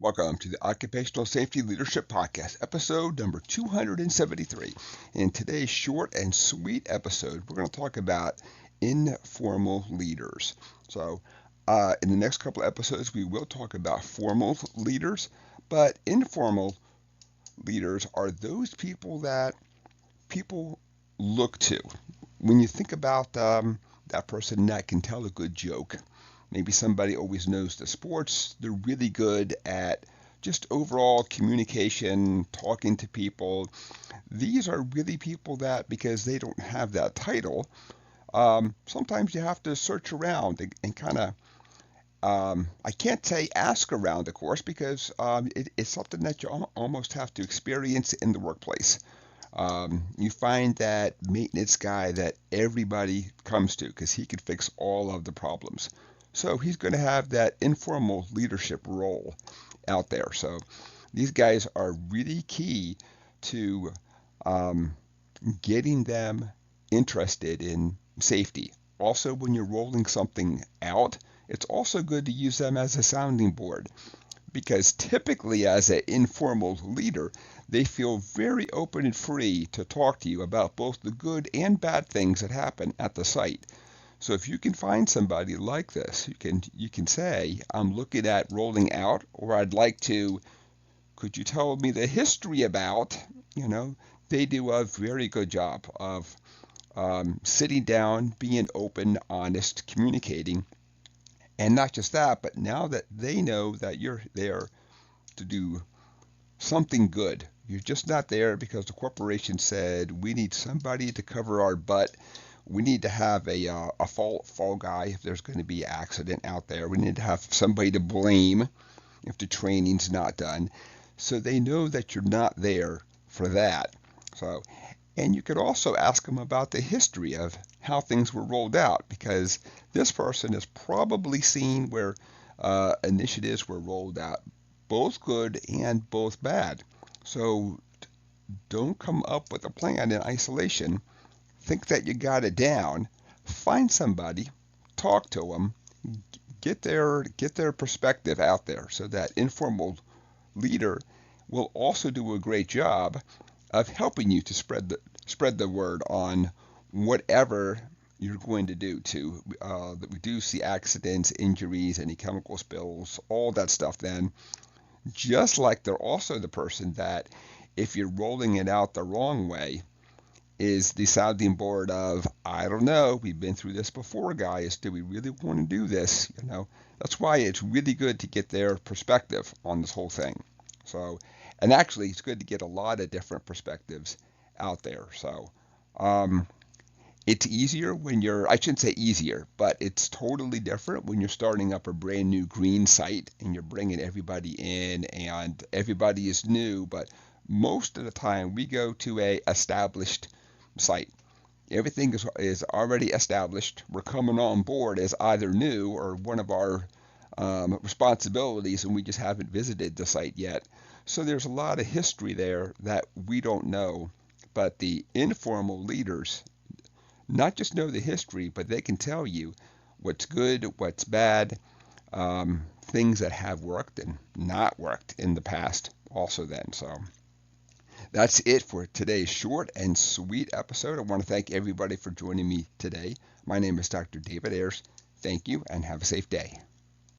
Welcome to the Occupational Safety Leadership Podcast, episode number 273. In today's short and sweet episode, we're going to talk about informal leaders. In the next couple of episodes, we will talk about formal leaders, but informal leaders are those people that people look to. When you think about that person that can tell a good joke, maybe somebody always knows the sports. They're really good at just overall communication, talking to people. These are really people that, because they don't have that title, sometimes you have to search around and kind of, I can't say ask around, of course, because it's something that you almost have to experience in the workplace. You find that maintenance guy that everybody comes to because he can fix all of the problems. So he's going to have that informal leadership role out there. So these guys are really key to getting them interested in safety. Also, when you're rolling something out, it's also good to use them as a sounding board because typically, as an informal leader, they feel very open and free to talk to you about both the good and bad things that happen at the site. So if you can find somebody like this, you can say, I'm looking at rolling out, or I'd like to, could you tell me the history about, you know, they do a very good job of sitting down, being open, honest, communicating. And not just that, but now that they know that you're there to do something good. You're just not there because the corporation said we need somebody to cover our butt. We need to have a fall guy if there's going to be an accident out there. We need to have somebody to blame if the training's not done. So they know that you're not there for that. So, and you could also ask them about the history of how things were rolled out because this person has probably seen where initiatives were rolled out, both good and both bad. So don't come up with a plan in isolation. Think that you got it down. Find somebody, talk to them, get their perspective out there so that informal leader will also do a great job of helping you to spread the word on whatever you're going to do to reduce the accidents, injuries, any chemical spills, all that stuff then. Just like they're also the person that, if you're rolling it out the wrong way, is the sounding board of, I don't know, we've been through this before, guys. Do we really want to do this? That's why it's really good to get their perspective on this whole thing. So, and actually, it's good to get a lot of different perspectives out there. So, it's easier when I shouldn't say easier, but it's totally different when you're starting up a brand new green site and you're bringing everybody in and everybody is new. But most of the time, we go to a established site. Everything is already established. We're coming on board as either new or one of our responsibilities, and we just haven't visited the site yet. So there's a lot of history there that we don't know. But the informal leaders not just know the history, but they can tell you what's good, what's bad, things that have worked and not worked in the past also then. So that's it for today's short and sweet episode. I want to thank everybody for joining me today. My name is Dr. David Ayers. Thank you and have a safe day.